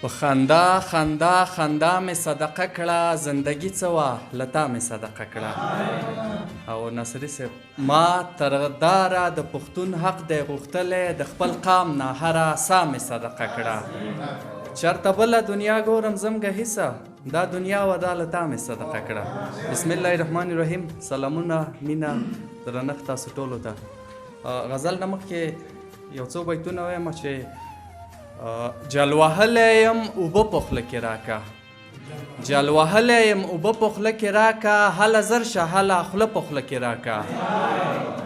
په خندا خندا خندا مې صدقه کړه، زندگی څه وه لتا مې صدقه کړه. او ناصري صاحب ما ترغداره د پښتون حق دی غوښتلی، د خپل قام نه هره سا مې صدقه کړه. چرته بله دنیا ګورم زمګه حصه، دا دنیا و دا لتا مې صدقه کړه. بسم الله الرحمن الرحیم. سلامونه مینه درنښت تاسو ټولو ته. غزل نه مخکې یو څو بیتونه وایم چې جل وهلی یم اوبه په خوله کې راکه، جل وهلی یم اوبه په خوله کې راکه، هله زر شه هله خوله په خوله کې راکه.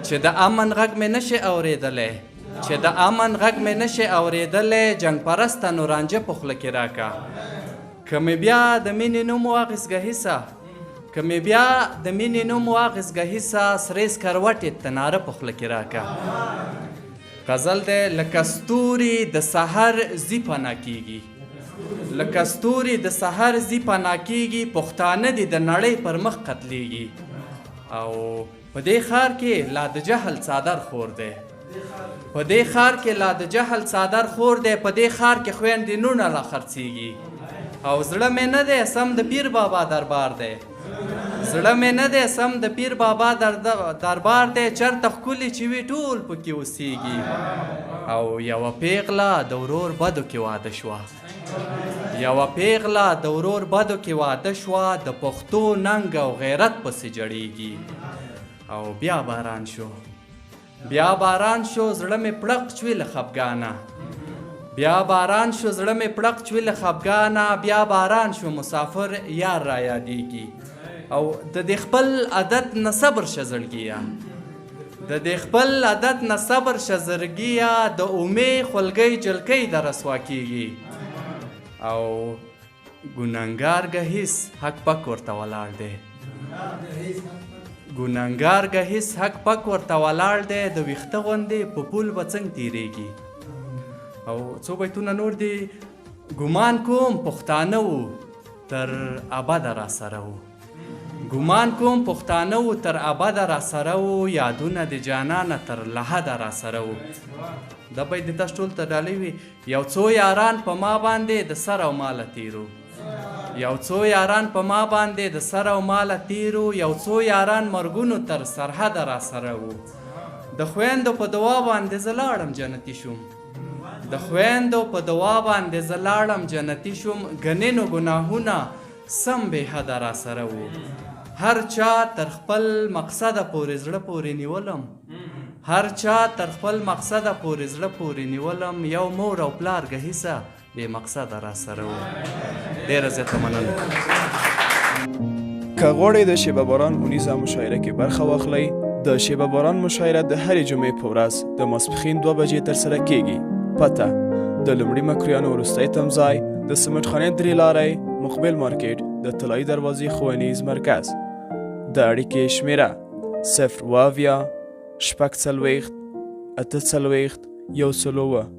چې د امن غږ مې نشي اورېدلی، چې د امن غږ مې نشي اورېدلی، جنګ پرسته نو رانجه په خوله کې راکه. که مې بیا د مینې نوم واخیستګه حصه، که مې بیا د مینې نوم واخیستګه حصه، سرې سکروټې تناره په خوله کې راکه. غزل دی لکه ستوري د سحر زی پناه کیږي، لکه ستوري د سحر زی پناه کیږي، پښتانه دي د نړۍ پر مخ قتلیږي. او په دې ښار کې لا د جهل څادر خور دی، په دې ښار کې لا د جهل څادر خور دی، په دې ښار کې خویندې نونه لا خرڅیږي. او زړه مې نه دی سم د پیر بابا دربار دی، زړه مې نه دی سم د پیر بابا دربار دی، چرته ښکلي چې وي ټول پکې اوسیږي. او یوه پیغله د ورور بدو کې واده شوه، یوه پیغله د ورور بدو کې واده شوه، د پښتو ننګ او غیرت پسې جړیږي. او بیا باران شو، بیا باران شو زړه مې پړق چوي له خفګانه، بیا باران شو زړه مې پړق چوي له خفګانه، بیا باران شو مسافر یار را یادیږي. او د دې خپل عادت نه صبر شه زړګیه، د دې خپل عادت نه صبر شه زړګیه، د امید خولګۍ جلکۍ در رسوا کیږي. او ګناهګار ګهیس حق پک ورته ولاړ دی، ګناهګار ګهیس حق پک ورته ولاړ دی، د ویښته غوندې په پول به څنګه تیریږي. او څو بیتونه نور دي. ګمان کوم پښتانه وو تر ابده را سره وو، ګمان کوم پښتانه وو تر ابده را سره وو، یادونه د جانانه تر لحده را سره وو. دا بیت د تاسو ټول ته ډالۍ وي. یو څو یاران په ما باندې د سر او ماله تیرو، یو څو یاران په ما باندې د سر او ماله تیرو، یو څو یاران مرګونو تر سرحده را سره وو. د خویندو په دعا باندې زه لاړم جنتي شوم، د خویندو په دعا باندې زه لاړم جنتي شوم، ګنې نو ګناهونه سم بې حده را سره وو. هر چا تر خپل مقصده پورې زړه پورې نیولم، هر چا تر خپل مقصده پورې زړه پورې نیولم، یو مور او پلار ګهیسه بې مقصده را سره وو. ډېره زیاته مننه. که غواړئ د شیبه باران اونیزه مشاعره کې برخه واخلئ، د شیبه باران مشاعره د هرې جمعې په ورځ د ماسپښین 2 بجې ترسره کیږي. پته د لومړي مکرویانو وروستی تمځای د سمټ خانې 3 لارۍ مقبل مارکیټ د طلایي دروازې ښوونیز مرکز. د اړیکې شمیره 0 اویا 6 40 8 40 101.